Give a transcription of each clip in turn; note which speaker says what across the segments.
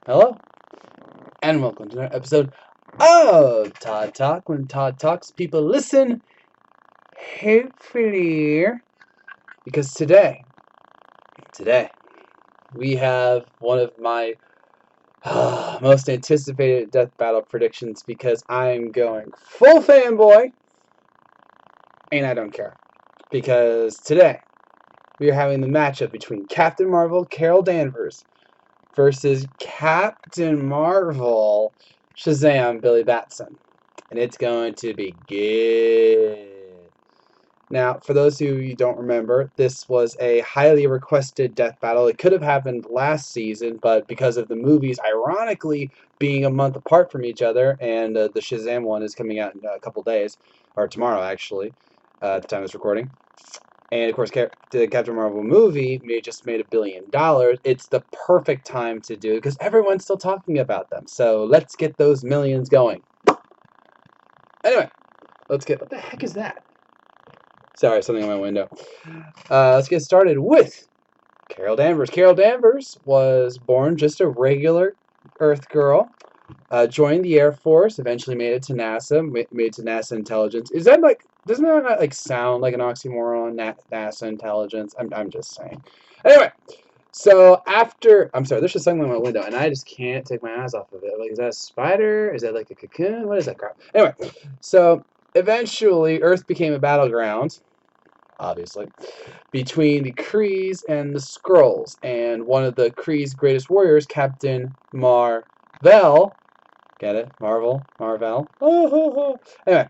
Speaker 1: Hello, and welcome to another episode of Todd Talk. When Todd talks, people listen. Hopefully, because today, we have one of my most anticipated death battle predictions because I'm going full fanboy, and I don't care. Because today, we are having the matchup between Captain Marvel, Carol Danvers, versus Captain Marvel, Shazam, Billy Batson. And it's going to be good. Now, for those who you don't remember, this was a highly requested death battle. It could have happened last season, but because of the movies, ironically, being a month apart from each other, and the Shazam one is coming out in a couple days, or tomorrow actually, at the time of this recording. And of course, the Captain Marvel movie just made $1 billion. It's the perfect time to do it because everyone's still talking about them. So let's get those millions going. Anyway, let's get. What the heck is that? Sorry, something on my window. Let's get started with Carol Danvers. Carol Danvers was born just a regular Earth girl. Joined the Air Force. Eventually made it to NASA. Made it to NASA Intelligence. Is that like? Doesn't that not like sound like an oxymoron? NASA Intelligence. I'm just saying. Anyway, so after there's just something on my window, and I just can't take my eyes off of it. Like, is that a spider? Is that like a cocoon? What is that crap? Anyway, so eventually, Earth became a battleground, obviously, between the Krees and the Skrulls, and one of the Krees' greatest warriors, Captain Marvel. Get it? Marvel. Anyway,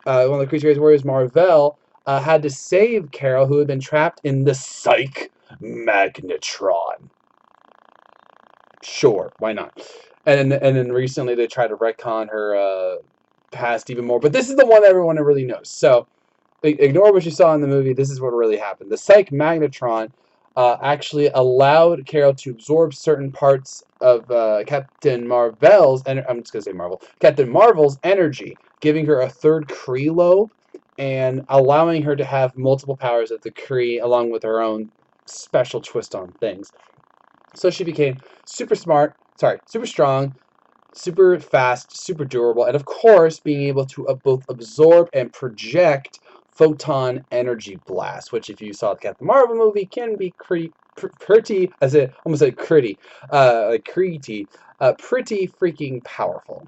Speaker 1: one of the Krees' greatest warriors, Marvel, had to save Carol, who had been trapped in the Psych Magnetron. Sure, why not? And then recently they tried to retcon her past even more, but this is the one everyone really knows. So ignore what you saw in the movie. This is what really happened. The Psych Magnetron actually allowed Carol to absorb certain parts of Captain Marvel's, and I'm just gonna say Captain Marvel's energy, giving her a third Kree lobe, and allowing her to have multiple powers of the Kree, along with her own special twist on things. So she became super strong, super fast, super durable, and of course, being able to both absorb and project photon energy blast, which, if you saw the Captain Marvel movie, can be pretty, as it almost said, pretty freaking powerful.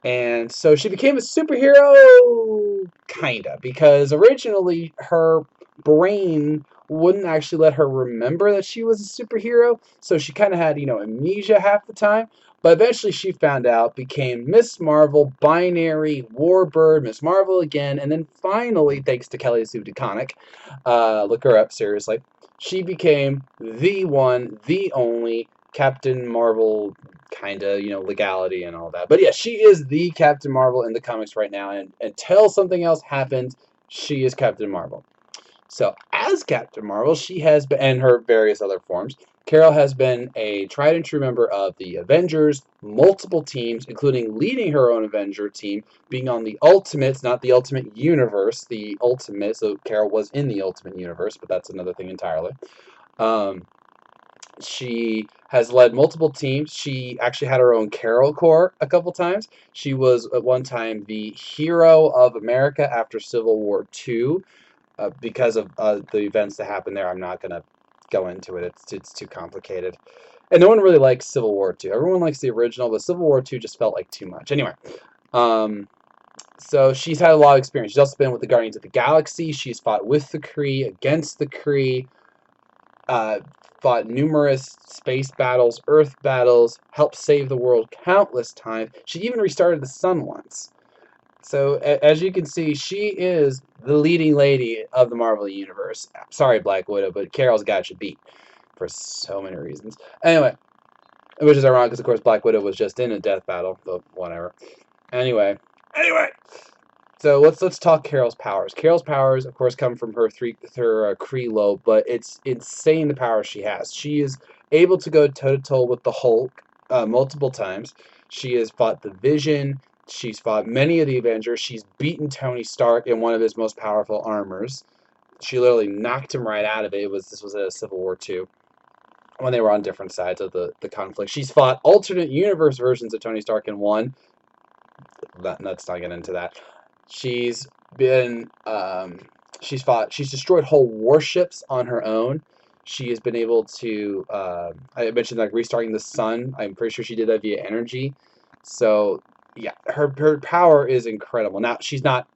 Speaker 1: And so she became a superhero, kinda, because originally her brain wouldn't actually let her remember that she was a superhero, so she kind of had, amnesia half the time. But eventually she found out, became Miss Marvel, Binary, Warbird, Miss Marvel again, and then finally, thanks to Kelly Sue DeConnick, look her up, seriously, she became the one, the only Captain Marvel, kind of, legality and all that. But yeah, she is the Captain Marvel in the comics right now, and until something else happens, she is Captain Marvel. So as Captain Marvel, she has been, and her various other forms, Carol has been a tried and true member of the Avengers, multiple teams, including leading her own Avenger team, being on the Ultimates, not the Ultimate Universe, the Ultimate. So Carol was in the Ultimate Universe, but that's another thing entirely. She has led multiple teams. She actually had her own Carol Corps a couple times. She was at one time the hero of America after Civil War II. Because of the events that happened there, I'm not going to go into it. It's too complicated. And no one really likes Civil War II. Everyone likes the original, but Civil War II just felt like too much. Anyway, so she's had a lot of experience. She's also been with the Guardians of the Galaxy. She's fought with the Kree, against the Kree, fought numerous space battles, Earth battles, helped save the world countless times. She even restarted the sun once. So, as you can see, she is the leading lady of the Marvel Universe. Sorry, Black Widow, but Carol's got you beat for so many reasons. Anyway, which is ironic because, of course, Black Widow was just in a death battle, but whatever. Anyway, so let's talk Carol's powers. Carol's powers, of course, come from her Kree lobe, but it's insane the power she has. She is able to go toe to toe with the Hulk multiple times. She has fought the Vision. She's fought many of the Avengers. She's beaten Tony Stark in one of his most powerful armors. She literally knocked him right out of it. This was a Civil War II. when they were on different sides of the conflict. She's fought alternate universe versions of Tony Stark and won. Let's not get into that. She's been she's destroyed whole warships on her own. She has been able to I mentioned like restarting the sun. I'm pretty sure she did that via energy. So yeah, her power is incredible. Now she's not.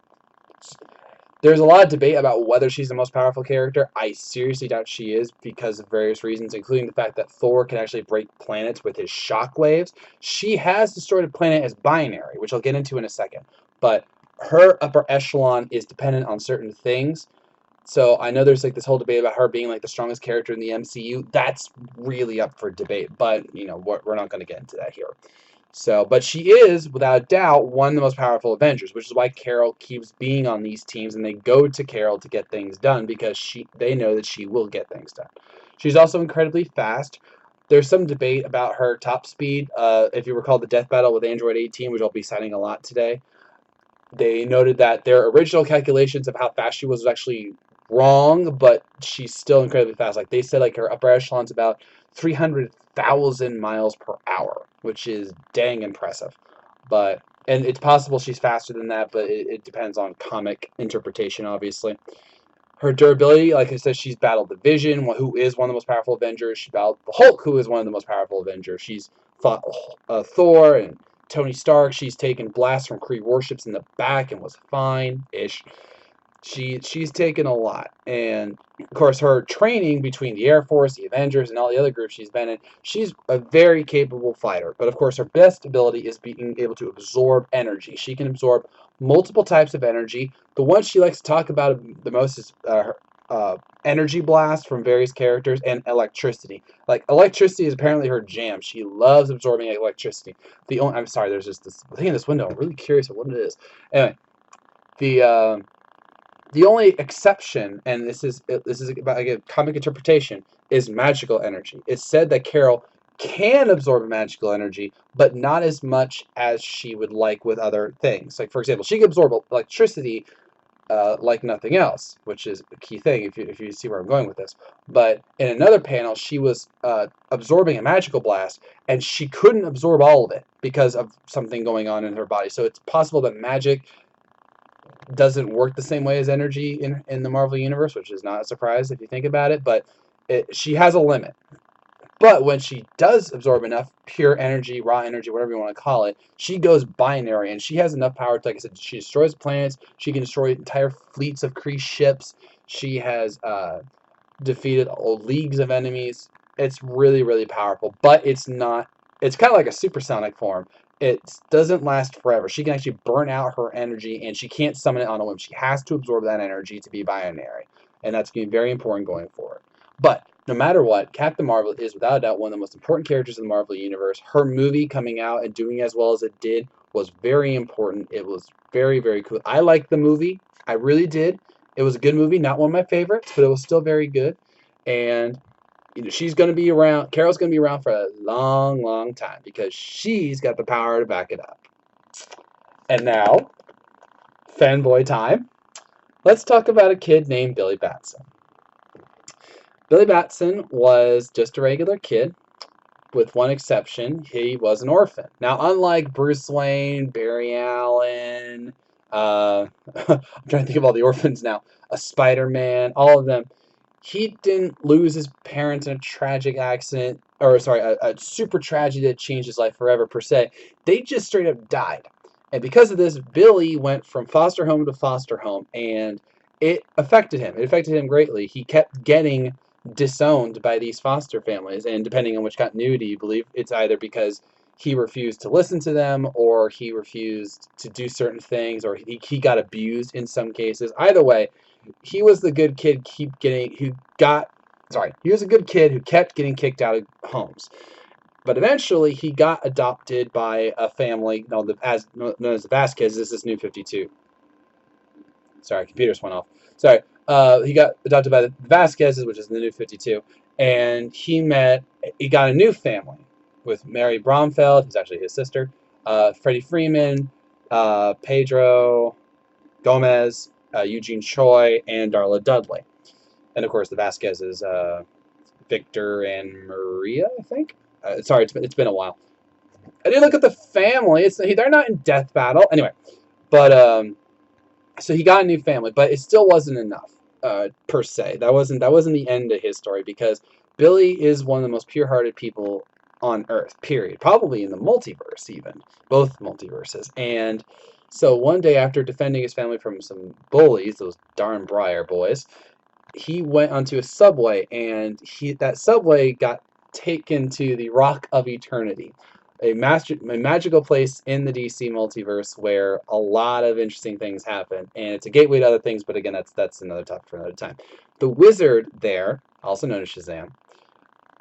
Speaker 1: There's a lot of debate about whether she's the most powerful character. I seriously doubt she is because of various reasons, including the fact that Thor can actually break planets with his shockwaves. She has destroyed a planet as binary, which I'll get into in a second. But her upper echelon is dependent on certain things. So I know there's like this whole debate about her being like the strongest character in the MCU. That's really up for debate, but you know we're not going to get into that here. So, but she is, without doubt, one of the most powerful Avengers, which is why Carol keeps being on these teams, and they go to Carol to get things done because they know that she will get things done. She's also incredibly fast. There's some debate about her top speed. If you recall the death battle with Android 18, which I'll be citing a lot today, they noted that their original calculations of how fast she was actually wrong, but she's still incredibly fast. Like they said, like her upper echelon's about 300,000 miles per hour, which is dang impressive. But and it's possible she's faster than that, but it depends on comic interpretation, obviously. Her durability, like I said, she's battled the Vision, who is one of the most powerful Avengers. She battled the Hulk, who is one of the most powerful Avengers. She's fought Thor and Tony Stark. She's taken blasts from Kree warships in the back and was fine-ish. She's taken a lot, and of course her training between the Air Force, the Avengers, and all the other groups she's been in, she's a very capable fighter. But of course her best ability is being able to absorb energy. She can absorb multiple types of energy. The one she likes to talk about the most is her energy blast from various characters and electricity. Like electricity is apparently her jam. She loves absorbing electricity. I'm sorry, there's just this thing in this window. I'm really curious of what it is. Anyway, the only exception, and this is about again comic interpretation, is magical energy. It's said that Carol can absorb magical energy, but not as much as she would like with other things. Like for example, she can absorb electricity like nothing else, which is a key thing if you see where I'm going with this. But in another panel, she was absorbing a magical blast, and she couldn't absorb all of it because of something going on in her body. So it's possible that magic doesn't work the same way as energy in the Marvel Universe, which is not a surprise if you think about it, but she has a limit. But when she does absorb enough pure energy, raw energy, whatever you want to call it, she goes binary, and she has enough power to, like I said, she destroys planets, she can destroy entire fleets of Kree ships, she has defeated leagues of enemies. It's really, really powerful, but it's not, it's kind of like a supersonic form. It doesn't last forever. She can actually burn out her energy, and she can't summon it on a whim. She has to absorb that energy to be binary, and that's going to be very important going forward. But no matter what, Captain Marvel is without a doubt one of the most important characters in the Marvel Universe. Her movie coming out and doing as well as it did was very important. It was very, very cool. I liked the movie. I really did. It was a good movie, not one of my favorites, but it was still very good. And you know, she's going to be around. Carol's going to be around for a long, long time because she's got the power to back it up. And now, fanboy time. Let's talk about a kid named Billy Batson. Billy Batson was just a regular kid, with one exception. He was an orphan. Now, unlike Bruce Wayne, Barry Allen, I'm trying to think of all the orphans now, a Spider-Man, all of them, he didn't lose his parents in a tragic accident, or sorry, a super tragedy that changed his life forever per se. They just straight up died. And because of this, Billy went from foster home to foster home, and it affected him. It affected him greatly. He kept getting disowned by these foster families, and depending on which continuity you believe, it's either because he refused to listen to them, or he refused to do certain things, or he got abused in some cases. Either way, he was the good kid he was a good kid who kept getting kicked out of homes. But eventually he got adopted by a family known as the Vasquez. This is New 52. Sorry, computers went off. Sorry. He got adopted by the Vasquez's, which is the New 52, and he got a new family with Mary Bromfeld, who's actually his sister, Freddie Freeman, Pedro Gomez, Eugene Choi, and Darla Dudley. And of course, the Vasquez's Victor and Maria, I think. Sorry, it's been a while. I did look at the family. They're not in death battle anyway, but so he got a new family, but it still wasn't enough per se. That wasn't the end of his story because Billy is one of the most pure-hearted people on Earth. Period. Probably in the multiverse, even both multiverses. And so one day, after defending his family from some bullies, those darn Briar boys, he went onto a subway, and that subway got taken to the Rock of Eternity, a magical place in the DC multiverse where a lot of interesting things happen, and it's a gateway to other things. But again, that's another topic for another time. The wizard there, also known as Shazam,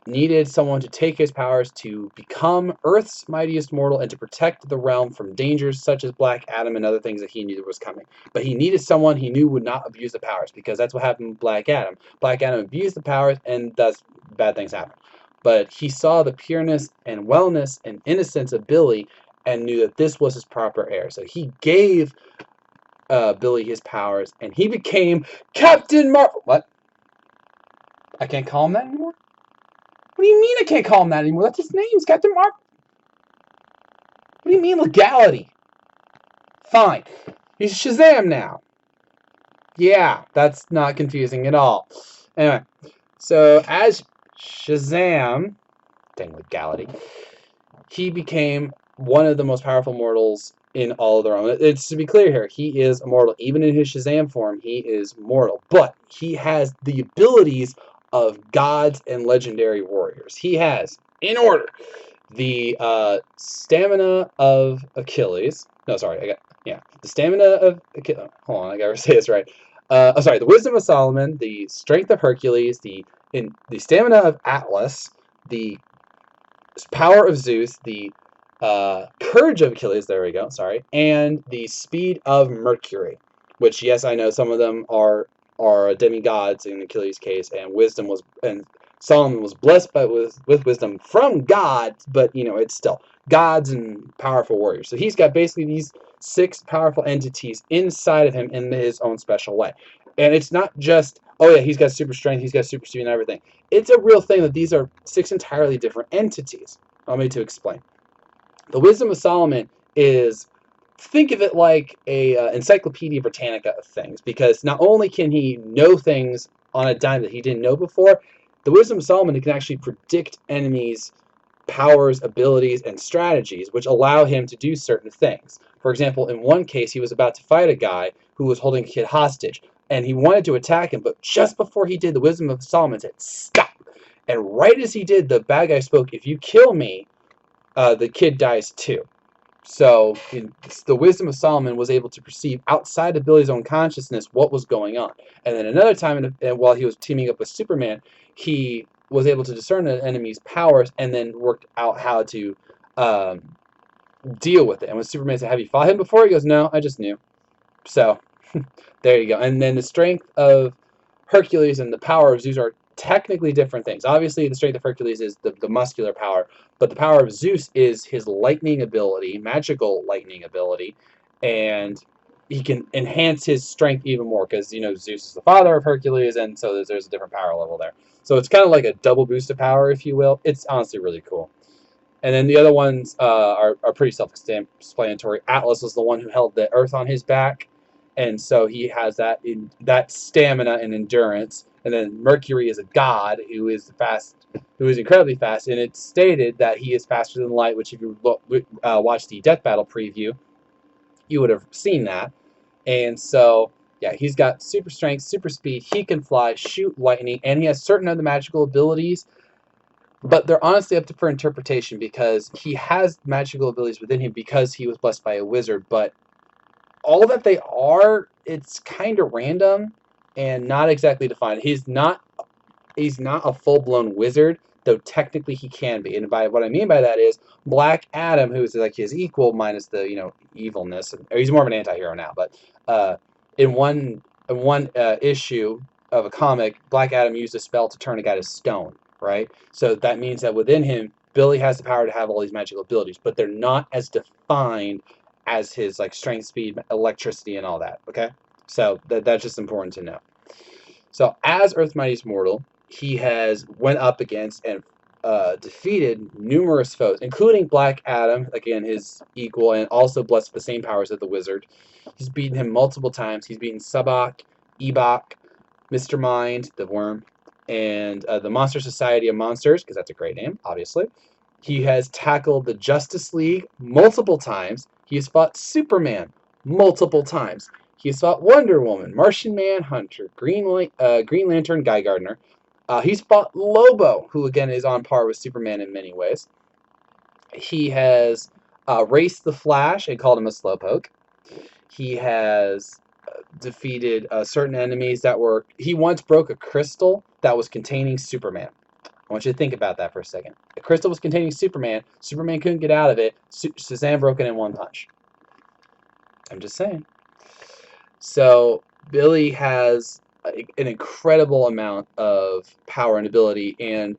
Speaker 1: needed someone to take his powers to become Earth's mightiest mortal and to protect the realm from dangers such as Black Adam and other things that he knew was coming. But he needed someone he knew would not abuse the powers, because that's what happened with Black Adam. Black Adam abused the powers, and thus bad things happen. But he saw the pureness and wellness and innocence of Billy and knew that this was his proper heir. So he gave Billy his powers, and he became Captain Marvel. What? I can't call him that anymore? What do you mean I can't call him that anymore? That's his name. It's Captain Marvel. What do you mean legality? Fine. He's Shazam now. Yeah, that's not confusing at all. Anyway, so as Shazam, dang legality, he became one of the most powerful mortals in all of the realm. It's to be clear here, he is immortal. Even in his Shazam form, he is mortal. But he has the abilities of gods and legendary warriors. He has, in order, the stamina of Achilles. No, sorry, the stamina of Achilles. Hold on, I gotta say this right. The wisdom of Solomon, the strength of Hercules, the stamina of Atlas, the power of Zeus, the courage of Achilles. There we go. Sorry, and the speed of Mercury. Which, yes, I know some of them are demigods in Achilles' case, and Solomon was blessed with wisdom from God, but it's still gods and powerful warriors. So he's got basically these 6 powerful entities inside of him in his own special way. And it's not just, oh yeah, he's got super strength, he's got super speed and everything. It's a real thing that these are 6 entirely different entities. Allow me to explain. The Wisdom of Solomon is, think of it like a Encyclopedia Britannica of things, because not only can he know things on a dime that he didn't know before, the Wisdom of Solomon can actually predict enemies' powers, abilities, and strategies, which allow him to do certain things. For example, in one case, he was about to fight a guy who was holding a kid hostage, and he wanted to attack him, but just before he did, the Wisdom of Solomon said, "Stop!" And right as he did, the bad guy spoke, "If you kill me, the kid dies too." So the Wisdom of Solomon was able to perceive outside of Billy's own consciousness what was going on. And then another time, while he was teaming up with Superman, he was able to discern an enemy's powers and then worked out how to deal with it. And when Superman said, "Have you fought him before?" he goes, "No, I just knew." So there you go. And then the strength of Hercules and the power of Zeus are technically different things. Obviously, the strength of Hercules is the muscular power, but the power of Zeus is his lightning ability, magical lightning ability, and he can enhance his strength even more because Zeus is the father of Hercules, and so there's a different power level there. So it's kind of like a double boost of power, if you will. It's honestly really cool. And then the other ones are pretty self-explanatory. Atlas was the one who held the Earth on his back, and so he has that stamina and endurance. And then Mercury is a god who is incredibly fast, and it's stated that he is faster than light. Which, if you watch the Death Battle preview, you would have seen that. And so, yeah, he's got super strength, super speed. He can fly, shoot lightning, and he has certain other magical abilities. But they're honestly up for interpretation because he has magical abilities within him because he was blessed by a wizard. But all that they are, it's kind of random and not exactly defined. He's not a full-blown wizard, though technically he can be. And by what I mean by that is Black Adam, who is like his equal minus the evilness. Or he's more of an anti-hero now. But in one issue of a comic, Black Adam used a spell to turn a guy to stone. Right? So that means that within him, Billy has the power to have all these magical abilities, but they're not as defined as his strength, speed, electricity, and all that. Okay? So that's just important to know. So as Earth's Mightiest Mortal, he has went up against and defeated numerous foes, including Black Adam, again his equal, and also blessed with the same powers as the Wizard. He's beaten him multiple times. He's beaten Sabak, Ebok, Mr. Mind, the Worm, and the Monster Society of Monsters, because that's a great name, obviously. He has tackled the Justice League multiple times. He has fought Superman multiple times. He has fought Wonder Woman, Martian Manhunter, Green Lantern, Guy Gardner. He's fought Lobo, who again is on par with Superman in many ways. He has raced the Flash and called him a slowpoke. He has defeated certain enemies that were... He once broke a crystal that was containing Superman. I want you to think about that for a second. The crystal was containing Superman. Superman couldn't get out of it. Shazam broke it in one punch. I'm just saying. So Billy has an incredible amount of power and ability, and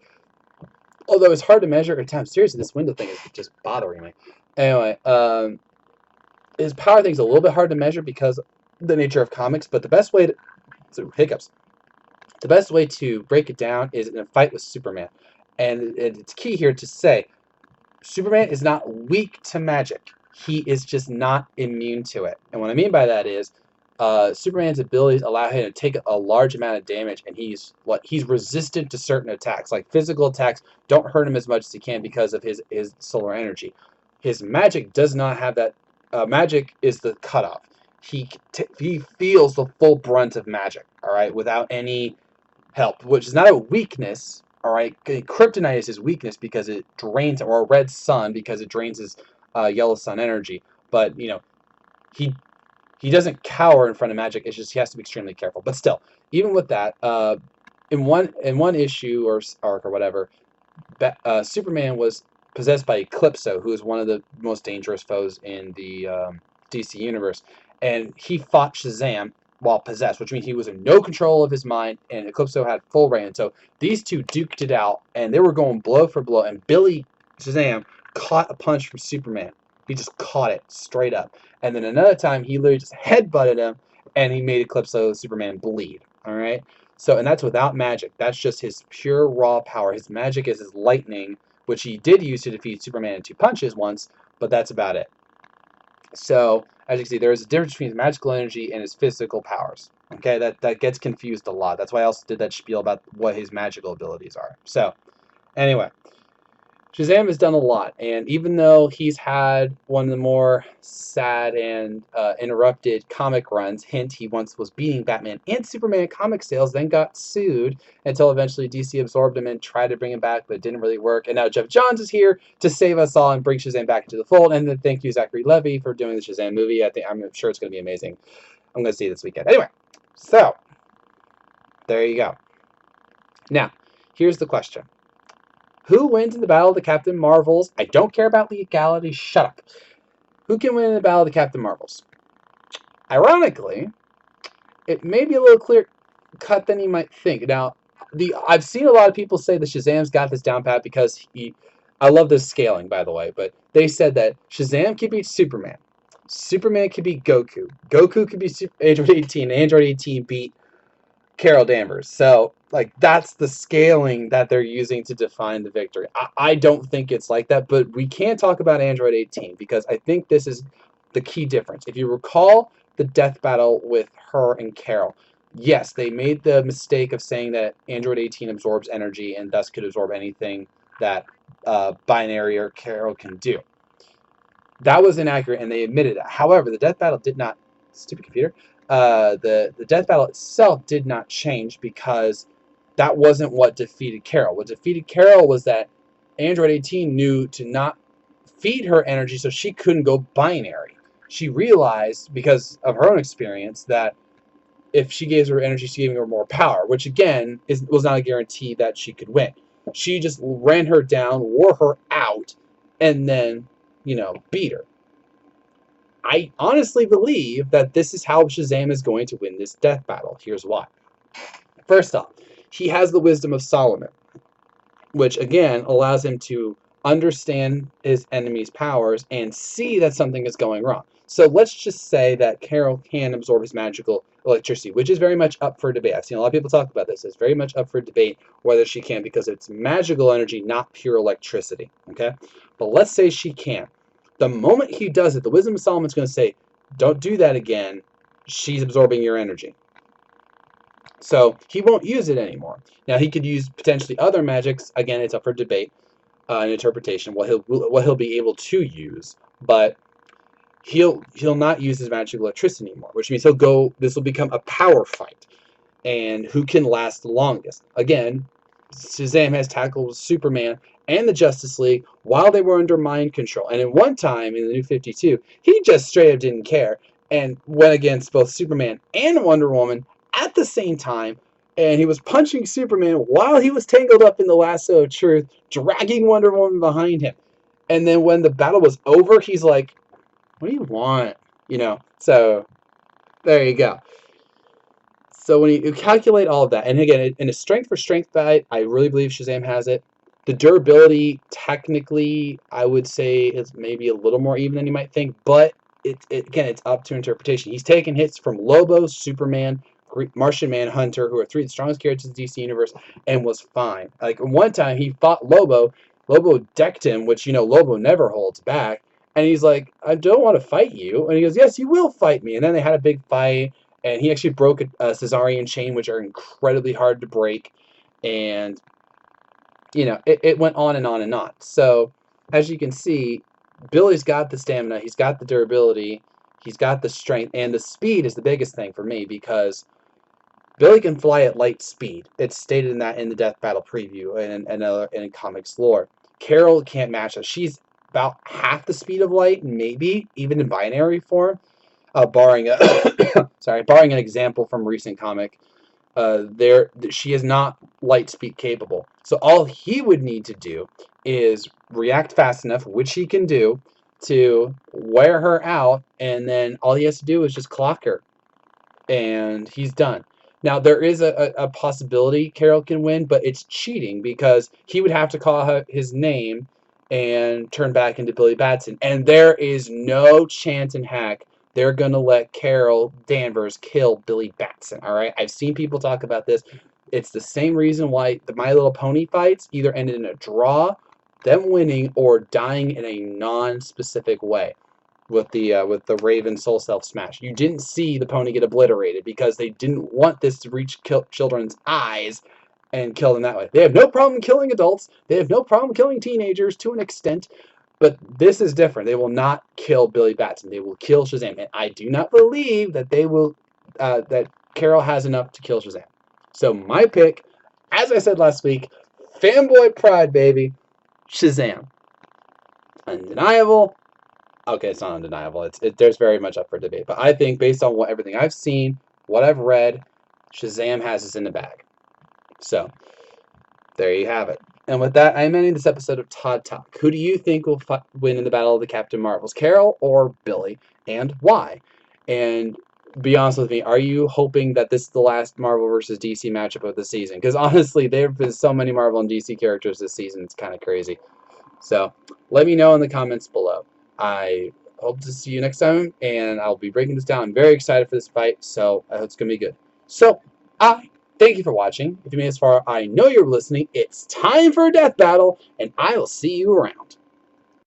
Speaker 1: although it's hard to measure at times, seriously, this window thing is just bothering me. Anyway, his power thing is a little bit hard to measure because of the nature of comics, but the best way to... hiccups. The best way to break it down is in a fight with Superman. And it's key here to say, Superman is not weak to magic. He is just not immune to it. And what I mean by that is, Superman's abilities allow him to take a large amount of damage, and he's resistant to certain attacks. Like physical attacks don't hurt him as much as he can because of his solar energy. His magic does not have that. Magic is the cutoff. He feels the full brunt of magic, all right, without any help, which is not a weakness, all right. Kryptonite is his weakness because it drains, or a red sun because it drains his yellow sun energy. But you know, he doesn't cower in front of magic. It's just he has to be extremely careful. But still, even with that, in one issue or arc or whatever, Superman was possessed by Eclipso, who is one of the most dangerous foes in the DC universe, and he fought Shazam while possessed, which means he was in no control of his mind, and Eclipso had full reign. So these two duked it out, and they were going blow for blow, and Billy Shazam caught a punch from Superman. He just caught it straight up. And then another time, he literally just headbutted him, and he made Eclipso Superman bleed. All right? So, and that's without magic. That's just his pure raw power. His magic is his lightning, which he did use to defeat Superman in 2 punches once, but that's about it. So, as you can see, there is a difference between his magical energy and his physical powers. Okay, that gets confused a lot. That's why I also did that spiel about what his magical abilities are. So, anyway, Shazam has done a lot, and even though he's had one of the more sad and interrupted comic runs, hint, he once was beating Batman and Superman comic sales, then got sued until eventually DC absorbed him and tried to bring him back, but it didn't really work. And now Jeff Johns is here to save us all and bring Shazam back into the fold. And then thank you, Zachary Levi, for doing the Shazam movie. I'm sure it's going to be amazing. I'm going to see it this weekend. Anyway, so there you go. Now, here's the question. Who wins in the Battle of the Captain Marvels? I don't care about legality. Shut up. Who can win in the Battle of the Captain Marvels? Ironically, it may be a little clearer cut than you might think. Now, I've seen a lot of people say that Shazam's got this down pat because I love this scaling, by the way, but they said that Shazam can beat Superman. Superman can beat Goku. Goku can beat Android 18. Android 18 beat Carol Danvers. So, like, that's the scaling that they're using to define the victory. I don't think it's like that, but we can talk about Android 18 because I think this is the key difference. If you recall the death battle with her and Carol, yes, they made the mistake of saying that Android 18 absorbs energy and thus could absorb anything that Binary or Carol can do. That was inaccurate, and they admitted it. However, the death battle did not... Stupid computer. The death battle itself did not change because that wasn't what defeated Carol. What defeated Carol was that Android 18 knew to not feed her energy so she couldn't go binary. She realized, because of her own experience, that if she gave her energy, she gave her more power, which again was not a guarantee that she could win. She just ran her down, wore her out, and then, you know, beat her. I honestly believe that this is how Shazam is going to win this death battle. Here's why. First off, he has the wisdom of Solomon, which again allows him to understand his enemy's powers, and see that something is going wrong. So let's just say that Carol can absorb his magical electricity, which is very much up for debate. I've seen a lot of people talk about this. It's very much up for debate whether she can, because it's magical energy, not pure electricity. Okay? But let's say she can. The moment he does it, the Wisdom of Solomon is going to say, don't do that again. She's absorbing your energy. So he won't use it anymore. Now he could use potentially other magics. Again, it's up for debate and interpretation. What he'll be able to use, but he'll not use his magical electricity anymore, which means he'll go. This will become a power fight, and who can last the longest? Again, Shazam has tackled Superman and the Justice League while they were under mind control. And in one time in the New 52, he just straight up didn't care and went against both Superman and Wonder Woman at the same time. And he was punching Superman while he was tangled up in the lasso of truth, dragging Wonder Woman behind him. And then when the battle was over, he's like, what do you want? So there you go. So when you calculate all of that, and again, in a strength for strength fight, I really believe Shazam has it. The durability, technically, I would say is maybe a little more even than you might think, but again, it's up to interpretation. He's taken hits from Lobo, Superman, Martian Manhunter, who are three of the strongest characters in the DC universe, and was fine. Like one time, he fought Lobo. Lobo decked him, which Lobo never holds back, and he's like, "I don't want to fight you," and he goes, "Yes, you will fight me." And then they had a big fight. And he actually broke a Caesarian chain, which are incredibly hard to break. And, it went on and on and on. So, as you can see, Billy's got the stamina, he's got the durability, he's got the strength, and the speed is the biggest thing for me because Billy can fly at light speed. It's stated in the Death Battle preview and in comics lore. Carol can't match that. She's about half the speed of light, maybe, even in binary form. Barring barring an example from recent comic, she is not light speed capable. So all he would need to do is react fast enough, which he can do, to wear her out, and then all he has to do is just clock her, and he's done. Now there is a possibility Carol can win, but it's cheating because he would have to call his name and turn back into Billy Batson, and there is no chance in heck they're going to let Carol Danvers kill Billy Batson, all right? I've seen people talk about this. It's the same reason why the My Little Pony fights either ended in a draw, them winning, or dying in a non-specific way with the Raven Soul Self Smash. You didn't see the pony get obliterated because they didn't want this to reach children's eyes and kill them that way. They have no problem killing adults. They have no problem killing teenagers to an extent. But this is different. They will not kill Billy Batson. They will kill Shazam. And I do not believe that they will that Carol has enough to kill Shazam. So my pick, as I said last week, fanboy pride, baby, Shazam. Undeniable. Okay, it's not undeniable. There's very much up for debate. But I think based on everything I've seen, what I've read, Shazam has this in the bag. So there you have it. And with that, I am ending this episode of Todd Talk. Who do you think will win in the Battle of the Captain Marvels, Carol or Billy, and why? And be honest with me, are you hoping that this is the last Marvel versus DC matchup of the season? Because honestly, there have been so many Marvel and DC characters this season, it's kind of crazy. So let me know in the comments below. I hope to see you next time, and I'll be breaking this down. I'm very excited for this fight, so I hope it's going to be good. So, thank you for watching. If you made it this far, I know you're listening. It's time for a death battle, and I will see you around.